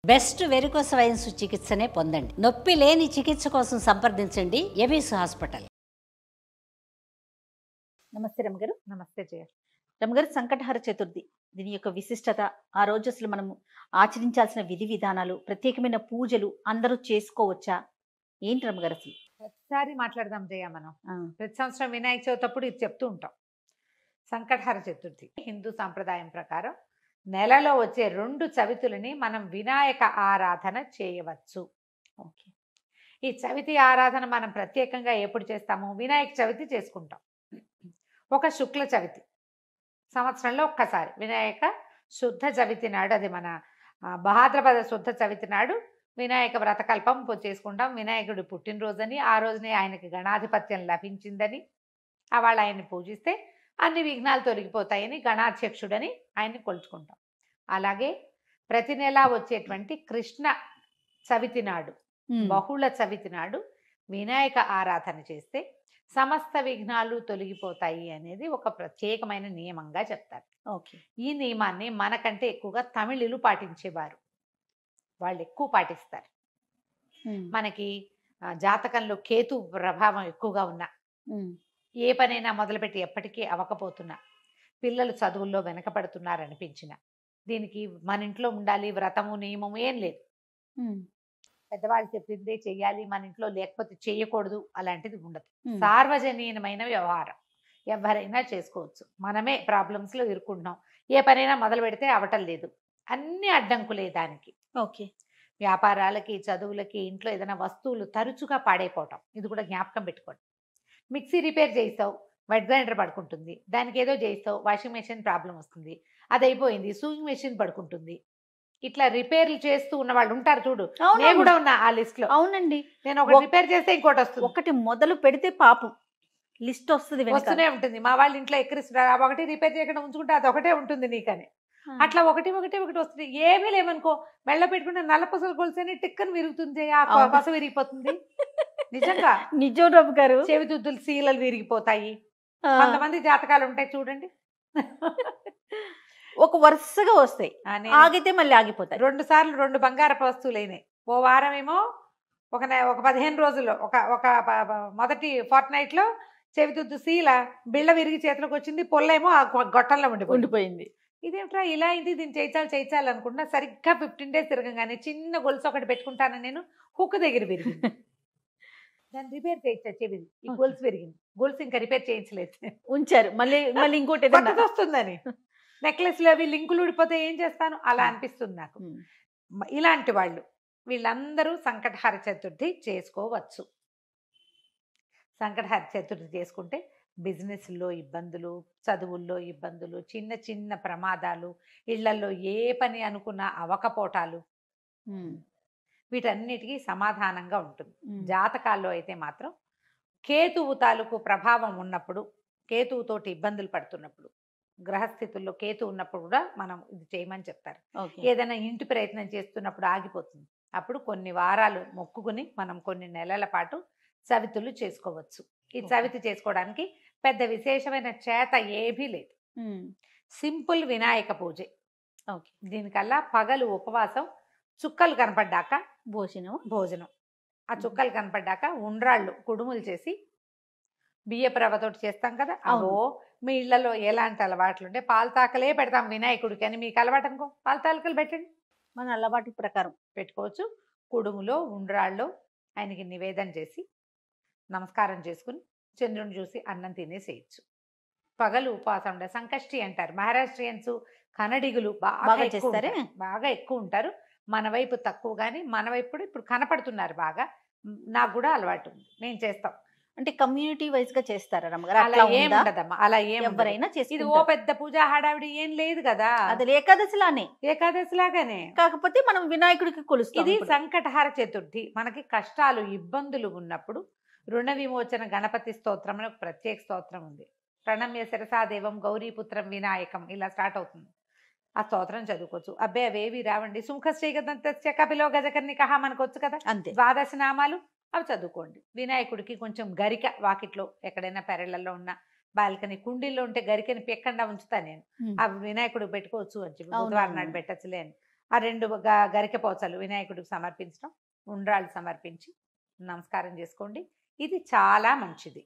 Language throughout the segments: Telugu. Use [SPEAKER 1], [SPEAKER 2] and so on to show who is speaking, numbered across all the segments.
[SPEAKER 1] బెస్ట్ వెరికోస్ వెయిన్స్ చికిత్సనే పొందండి. నొప్పి లేని చికిత్స కోసం సంప్రదించండి ఎవిస్ హాస్పిటల్.
[SPEAKER 2] నమస్తే రమగారు.
[SPEAKER 3] నమస్తే జయ.
[SPEAKER 2] రమగారు, సంకటహర చతుర్థి దీని యొక్క విశిష్టత, ఆ రోజు అసలు మనము ఆచరించాల్సిన విధి విధానాలు, ప్రత్యేకమైన పూజలు అందరూ చేసుకోవచ్చా, ఏంటి రమగారు అసలు?
[SPEAKER 3] ప్రతిసారి మాట్లాడదాం జయ. మనం ప్రతి సంవత్సరం వినాయక చవితి అప్పుడు ఇది చెప్తూ ఉంటాం. సంకటహర చతుర్థి హిందూ సాంప్రదాయం ప్రకారం నెలలో వచ్చే 2 చవితులని మనం వినాయక ఆరాధన చేయవచ్చు.
[SPEAKER 2] ఓకే.
[SPEAKER 3] ఈ చవితి ఆరాధన మనం ప్రత్యేకంగా ఎప్పుడు చేస్తాము? వినాయక చవితి చేసుకుంటాం. ఒక శుక్ల చవితి సంవత్సరంలో ఒక్కసారి వినాయక శుద్ధ చవితి నాడు, అది మన భాద్రపద శుద్ధ చవితి నాడు వినాయక వ్రతకల్పం చేసుకుంటాం. వినాయకుడి పుట్టినరోజని, ఆ రోజునే ఆయనకి గణాధిపత్యం లభించిందని, వాళ్ళు ఆయన్ని పూజిస్తే అన్ని విఘ్నాలు తొలగిపోతాయని గణాధ్యక్షుడని ఆయన్ని కొలుచుకుంటాం. అలాగే ప్రతి నెలా వచ్చేటువంటి కృష్ణ చవితి నాడు, బహుళ చవితి నాడు వినాయక ఆరాధన చేస్తే సమస్త విఘ్నాలు తొలగిపోతాయి అనేది ఒక ప్రత్యేకమైన నియమంగా చెప్తారు.
[SPEAKER 2] ఓకే.
[SPEAKER 3] ఈ నియమాన్ని మనకంటే ఎక్కువగా తమిళులు పాటించేవారు. వాళ్ళు ఎక్కువ పాటిస్తారు. మనకి జాతకంలో కేతు ప్రభావం ఎక్కువగా ఉన్నా, ఏ పనైనా మొదలుపెట్టి ఎప్పటికీ అవ్వకపోతున్నా, పిల్లలు చదువుల్లో వెనకపడుతున్నారు అనిపించిన, దీనికి మన ఇంట్లో ఉండాలి వ్రతము నియమము ఏం లేదు. పెద్దవాళ్ళు చెప్పిందే చెయ్యాలి, మన ఇంట్లో లేకపోతే చేయకూడదు అలాంటిది ఉండదు. సార్వజనీయమైన వ్యవహారం, ఎవరైనా చేసుకోవచ్చు. మనమే ప్రాబ్లమ్స్లో ఇరుక్కుంటున్నాం. ఏ పనైనా మొదలు పెడితే అవటం లేదు, అన్ని అడ్డంకులే దానికి.
[SPEAKER 2] ఓకే.
[SPEAKER 3] వ్యాపారాలకి, చదువులకి, ఇంట్లో ఏదైనా వస్తువులు తరచుగా పాడైపోవటం, ఇది కూడా జ్ఞాపకం పెట్టుకోండి. మిక్సీ రిపేర్ చేయిస్తావు, వెట్ గ్రైండర్ పడుకుంటుంది. దానికి ఏదో చేయిస్తావు, వాషింగ్ మెషిన్ ప్రాబ్లం వస్తుంది, అది అయిపోయింది, సూయింగ్ మెషిన్ పడుకుంటుంది. ఇట్లా రిపేర్లు చేస్తూ ఉన్న వాళ్ళు ఉంటారు చూడు. నేను కూడా ఉన్నా ఆ లిస్ట్ లో.
[SPEAKER 2] అవునండి.
[SPEAKER 3] నేను ఒకటి రిపేర్ చేస్తే ఇంకోటి వస్తుంది.
[SPEAKER 2] ఒకటి మొదలు పెడితే పాపం లిస్ట్ వస్తుంది,
[SPEAKER 3] వస్తూనే ఉంటుంది. మా వాళ్ళ ఇంట్లో ఎక్కిరిస్తున్నారు, ఒకటి రిపేర్ చేయకుండా ఉంచుకుంటే అది ఒకటే ఉంటుంది నీకని. అట్లా ఒకటి వస్తుంది. ఏమీ లేవనుకో, మెళ్ళ పెట్టుకుంటే నల్లపసలు కొలిసేని టిక్కని విరుగుతుంది, ఆ పస విరిగిపోతుంది. నిజంగా
[SPEAKER 2] నిజం రమ్మ గారు.
[SPEAKER 3] చెవిదుద్దులు శీలలు విరిగిపోతాయి. కొంతమంది జాతకాలు ఉంటాయి చూడండి,
[SPEAKER 2] ఒక వరుసగా వస్తాయి, ఆగితే మళ్ళీ ఆగిపోతాయి.
[SPEAKER 3] 2 సార్లు 2 బంగారపు వస్తువులు అయినాయి. ఓ వారం ఏమో ఒక 15 రోజుల్లో ఒక మొదటి ఫోర్ట్ నైట్ లో చెవిదుద్దు శీల బిళ్ళ విరిగి చేతిలోకి వచ్చింది, పొల్లేమో ఆ గొట్టంలో ఉండిపోయింది. ఇదేమిట్రా ఇలా అయింది, దీన్ని చేయించాలి అనుకుంటున్నా. సరిగ్గా 15 days తిరగగానే చిన్న గొలుసు ఒకటి పెట్టుకుంటాను నేను, హుక్ దగ్గర విరిగింది. దాన్ని రిపేర్ చేయించా, చెవిది ఈ గొలుసు విరిగింది. గొలుసు ఇంకా రిపేర్ చేయించలేదు, ఉంచారు. మళ్ళీ ఇంకోటి వస్తుందని. నెక్లెస్లు అవి లింకులు ఊడిపోతే ఏం చేస్తాను, అలా అనిపిస్తుంది నాకు. ఇలాంటి వాళ్ళు వీళ్ళందరూ సంకటహర చతుర్థి చేసుకోవచ్చు. సంకటహర చతుర్థి చేసుకుంటే బిజినెస్లో ఇబ్బందులు, చదువుల్లో ఇబ్బందులు, చిన్న చిన్న ప్రమాదాలు, ఇళ్లలో ఏ పని అనుకున్నా అవకపోటాలు, వీటన్నిటికీ సమాధానంగా ఉంటుంది. జాతకాల్లో అయితే మాత్రం కేతువు తాలూకు ప్రభావం ఉన్నప్పుడు, కేతువుతోటి ఇబ్బందులు పడుతున్నప్పుడు, గ్రహస్థితుల్లో కేతు ఉన్నప్పుడు కూడా మనం ఇది చేయమని చెప్తారు. ఏదైనా ఇంటి ప్రయత్నం చేస్తున్నప్పుడు ఆగిపోతుంది, అప్పుడు కొన్ని వారాలు మొక్కుకుని మనం కొన్ని నెలల పాటు చవితులు చేసుకోవచ్చు. ఈ చవితి చేసుకోవడానికి పెద్ద విశేషమైన చేత ఏమీ లేదు, సింపుల్ వినాయక పూజే. దీనికల్లా పగలు ఉపవాసం, చుక్కలు కనపడ్డాక భోజనం. ఆ చుక్కలు కనపడ్డాక ఉండ్రాళ్ళు కుడుములు చేసి బియ్యపు రవ్వతోటి చేస్తాం కదా, అవో మీ ఇళ్లలో ఎలాంటి అలవాట్లు ఉంటే పాలతాకలే పెడతాం వినాయకుడికి అని మీకు అలవాటు అనుకో, పాలతాకలు పెట్టండి,
[SPEAKER 2] మన అలవాటు ప్రకారం
[SPEAKER 3] పెట్టుకోవచ్చు. కుడుములో ఉండ్రాళ్ళు ఆయనకి నివేదన చేసి నమస్కారం చేసుకుని చంద్రుని చూసి అన్నం తినేసేయచ్చు. పగలు ఉపవాసం ఉండే సంకష్టి అంటారు. మహారాష్ట్రియన్స్, కన్నడిగులు బాగా ఎక్కువ ఉంటారు. మన వైపు తక్కువ, కానీ మన వైపు ఇప్పుడు కనపడుతున్నారు బాగా. నాకు కూడా అలవాటు ఉంది, నేను చేస్తాం.
[SPEAKER 2] అంటే కమ్యూనిటీ వైజ్ గా చేస్తారా రమ్మగారు?
[SPEAKER 3] అలా ఏం ఉండదమ్మా, అలా ఏం
[SPEAKER 2] ఎవరైనా చేసి.
[SPEAKER 3] ఇది ఓ పెద్ద పూజా హడావిడి ఏం లేదు కదా,
[SPEAKER 2] అది ఏకాదశి
[SPEAKER 3] లాగానే.
[SPEAKER 2] కాకపోతే మనం వినాయకుడికి కొలుస్తాం.
[SPEAKER 3] ఇది సంకటహర చతుర్థి. మనకి కష్టాలు, ఇబ్బందులు ఉన్నప్పుడు రుణ విమోచన గణపతి స్తోత్రం అని ఒక ప్రత్యేక స్తోత్రం ఉంది. ప్రణమ్య శిరసాదేవం గౌరీపుత్రం వినాయకం, ఇలా స్టార్ట్ అవుతుంది. ఆ స్తోత్రం చదువుకోవచ్చు. అబ్బాయి అవేవి రావండి, సుముఖశ్రీగదంతస్య కపిలో గజకర్ణికః మనకు వచ్చు కదా,
[SPEAKER 2] అంతే.
[SPEAKER 3] 12 నామాలు అవి చదువుకోండి. వినాయకుడికి కొంచెం గరిక, వాకిట్లో ఎక్కడైనా పెరళ్ళల్లో ఉన్న బాల్కనీ కుండీల్లో ఉంటే గరికని పెక్కకుండా ఉంచుతా నేను, ఆ వినాయకుడికి పెట్టుకోవచ్చు అని చెప్పి, బుధవారం నాడు పెట్టచ్చులే అని. ఆ 2 గరికె పోచలు వినాయకుడికి సమర్పించడం, ఉండ్రాళ్ళు సమర్పించి నమస్కారం చేసుకోండి. ఇది చాలా మంచిది.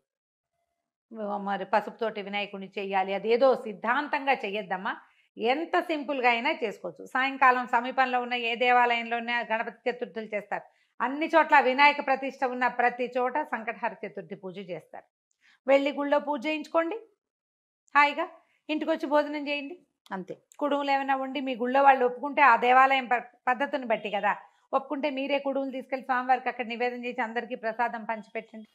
[SPEAKER 3] మరి పసుపుతోటి వినాయకుడిని చెయ్యాలి అదేదో సిద్ధాంతంగా చెయ్యొద్దమ్మా. ఎంత సింపుల్గా అయినా చేసుకోవచ్చు. సాయంకాలం సమీపంలో ఉన్న ఏ దేవాలయంలోనే గణపతి చతుర్థులు చేస్తారు. అన్ని చోట్ల వినాయక ప్రతిష్ఠ ఉన్న ప్రతి చోట సంకటహర చతుర్థి పూజ చేస్తారు. వెళ్ళి గుళ్ళో పూజ చేయించుకోండి, హాయిగా ఇంటికి వచ్చి భోజనం చేయండి
[SPEAKER 2] అంతే.
[SPEAKER 3] కుడుములు ఏమైనా వండి మీ గుళ్ళో వాళ్ళు ఒప్పుకుంటే, ఆ దేవాలయం పద్ధతిని బట్టి కదా ఒప్పుకుంటే, మీరే కుడుములు తీసుకెళ్ళి స్వామివారికి అక్కడ నివేదన చేసి అందరికీ ప్రసాదం పంచిపెట్టండి.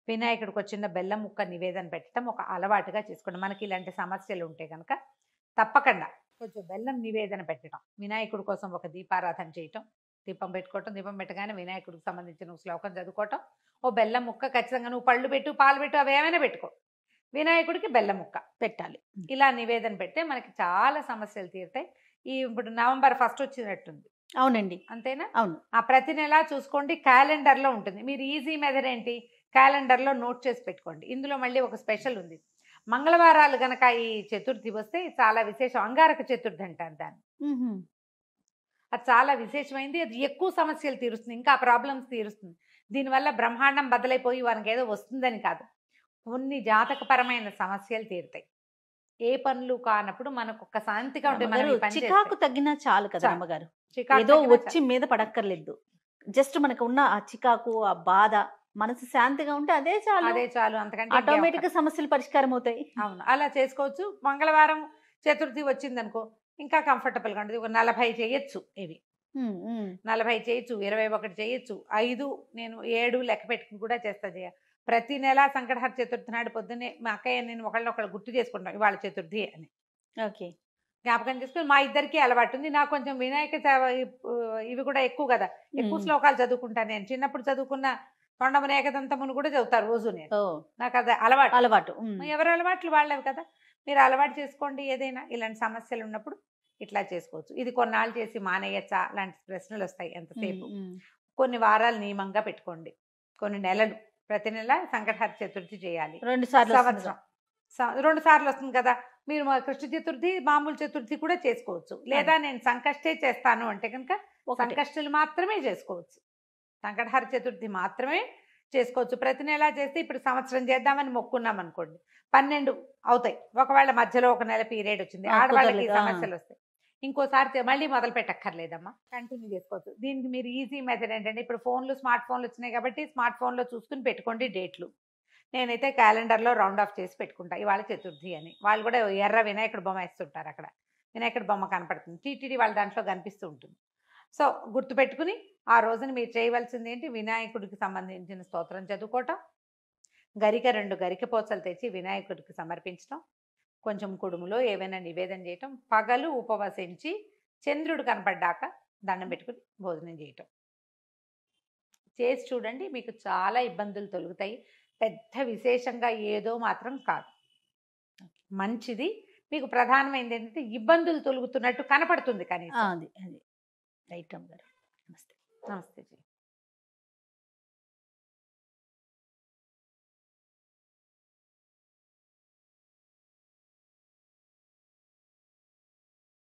[SPEAKER 3] వినాయకుడికి వచ్చిన బెల్లం ముక్క నివేదన పెట్టడం ఒక అలవాటుగా చేసుకోండి. మనకి ఇలాంటి సమస్యలు ఉంటే కనుక తప్పకుండా కొంచెం బెల్లం నివేదన పెట్టడం, వినాయకుడి కోసం ఒక దీపారాధన చేయటం, దీపం పెట్టుకోవటం, దీపం పెట్టగానే వినాయకుడికి సంబంధించిన శ్లోకం చదువుకోవటం, ఓ బెల్లం ముక్క ఖచ్చితంగా నువ్వు పళ్ళు పెట్టు పాలు పెట్టు అవి ఏమైనా పెట్టుకో, వినాయకుడికి బెల్లం ముక్క
[SPEAKER 2] పెట్టాలి.
[SPEAKER 3] ఇలా నివేదన పెడితే మనకి చాలా సమస్యలు తీరుతాయి. ఇప్పుడు నవంబర్ 1 వచ్చినట్టుంది,
[SPEAKER 2] అవునండి,
[SPEAKER 3] అంతేనా?
[SPEAKER 2] అవును.
[SPEAKER 3] ఆ ప్రతి నెల చూసుకోండి, క్యాలెండర్లో ఉంటుంది. మీరు ఈజీ మెథడ్ ఏంటి, క్యాలెండర్లో నోట్ చేసి పెట్టుకోండి. ఇందులో మళ్ళీ ఒక స్పెషల్ ఉంది. మంగళవారాలు గనక ఈ చతుర్థి వస్తే చాలా విశేషం. అంగారక చతుర్థి అంటారు దాన్ని. అది చాలా విశేషమైంది. అది ఎక్కువ సమస్యలు తీరుస్తుంది, ఇంకా ప్రాబ్లమ్స్ తీరుస్తుంది. దీనివల్ల బ్రహ్మాండం బదలైపోయి వానికి ఏదో వస్తుందని కాదు, కొన్ని జాతకపరమైన సమస్యలు తీరుతాయి. ఏ పనులు కానప్పుడు మనకు ఒక శాంతిగా ఉంటుంది. మనం ఈ పని
[SPEAKER 2] చికాకు
[SPEAKER 3] చేస్తే
[SPEAKER 2] తగ్గినా చాలు కదా
[SPEAKER 3] చాలు.
[SPEAKER 2] అమ్మగారు.
[SPEAKER 3] చికాకు
[SPEAKER 2] ఏదో
[SPEAKER 3] తగ్గినా
[SPEAKER 2] వచ్చి మీద పడక్కర్లేదు. జస్ట్ మనకు ఉన్న ఆ చికాకు, ఆ బాధ, మనసు శాంతిగా ఉంటే అదే చాలు.
[SPEAKER 3] అదే చాలు, అంతకంటే
[SPEAKER 2] ఆటోమేటిక్ గా సమస్యలు పరిష్కారం అవుతాయి.
[SPEAKER 3] అవును, అలా చేసుకోవచ్చు. మంగళవారం చతుర్థి వచ్చిందనుకో ఇంకా కంఫర్టబుల్గా ఉంటుంది. ఒక 40 చేయొచ్చు, ఇవి 40 చేయొచ్చు, 21 చేయొచ్చు, 5 నేను 7 లెక్క పెట్టుకుని కూడా చేస్తా. ప్రతి నెల సంకటహర చతుర్థి నాడు పొద్దున్నే మా అక్కయ్య నేను ఒకళ్ళు గుర్తు చేసుకుంటాం ఇవాళ చతుర్థి అని.
[SPEAKER 2] ఓకే,
[SPEAKER 3] జ్ఞాపకం చేసుకుని మా ఇద్దరికి అలవాటు ఉంది. నాకు కొంచెం వినాయక ఇవి కూడా ఎక్కువ కదా, ఎక్కువ శ్లోకాలు చదువుకుంటాను. నేను చిన్నప్పుడు చదువుకున్న తొండమున ఏకదంతమును కూడా చదువుతారు రోజు నేను. నాకు అది అలవాటు. ఎవరి అలవాట్లు వాళ్ళవి కదా, మీరు అలవాటు చేసుకోండి. ఏదైనా ఇలాంటి సమస్యలు ఉన్నప్పుడు ఇట్లా చేసుకోవచ్చు. ఇది కొన్నాళ్ళు చేసి మానేయచ్చా లాంటి ప్రశ్నలు వస్తాయి ఎంతసేపు. కొన్ని వారాలు నియమంగా పెట్టుకోండి, కొన్ని నెలలు, ప్రతి నెల సంకటహర చతుర్థి చేయాలి.
[SPEAKER 2] 2 సార్లు
[SPEAKER 3] సంవత్సరం 2 సార్లు వస్తుంది కదా. మీరు కృష్ణ చతుర్థి మామూలు చతుర్థి కూడా చేసుకోవచ్చు. లేదా నేను సంకష్టే చేస్తాను అంటే కనుక సంకష్టులు మాత్రమే చేసుకోవచ్చు, సంకటహర చతుర్థి మాత్రమే చేసుకోవచ్చు. ప్రతి నెల చేస్తే ఇప్పుడు సంవత్సరం చేద్దామని మొక్కున్నాం అనుకోండి, 12 అవుతాయి. ఒకవేళ మధ్యలో ఒక నెల పీరియడ్ వచ్చింది, ఆడవాళ్ళకి సమస్యలు వస్తాయి, ఇంకోసారి మళ్ళీ మొదలు పెట్టక్కర్లేదమ్మా, కంటిన్యూ చేసుకోవచ్చు. దీనికి మీరు ఈజీ మెథడ్ ఏంటంటే, ఇప్పుడు స్మార్ట్ ఫోన్లు వచ్చినాయి కాబట్టి స్మార్ట్ ఫోన్లో చూసుకుని పెట్టుకోండి డేట్లు. నేనైతే క్యాలెండర్లో రౌండ్ ఆఫ్ చేసి పెట్టుకుంటా ఇవాళ చతుర్థి అని. వాళ్ళు కూడా ఎర్ర వినాయకుడు బొమ్మ వేస్తుంటారు, అక్కడ వినాయకుడి బొమ్మ కనపడుతుంది, టీటీడీ వాళ్ళ దాంట్లో కనిపిస్తూ ఉంటుంది. సో గుర్తుపెట్టుకుని ఆ రోజున మీరు చేయవలసింది ఏంటి, వినాయకుడికి సంబంధించిన స్తోత్రం చదువుకోవటం, 2 గరిక పోచలు తెచ్చి వినాయకుడికి సమర్పించడం, కొంచెం కుడుములో ఏవైనా నివేదన చేయటం, పగలు ఉపవసించి చంద్రుడు కనపడ్డాక దండం పెట్టుకుని భోజనం చేయటం చేసి చూడండి. మీకు చాలా ఇబ్బందులు తొలుగుతాయి. పెద్ద విశేషంగా ఏదో మాత్రం కాదు, మంచిది. మీకు ప్రధానమైనది ఏంటంటే ఇబ్బందులు తొలుగుతున్నట్టు కనపడుతుంది కనీసం.
[SPEAKER 2] అది రైట్ అమ్మగారు. నమస్తే.
[SPEAKER 3] నమస్తే జీ.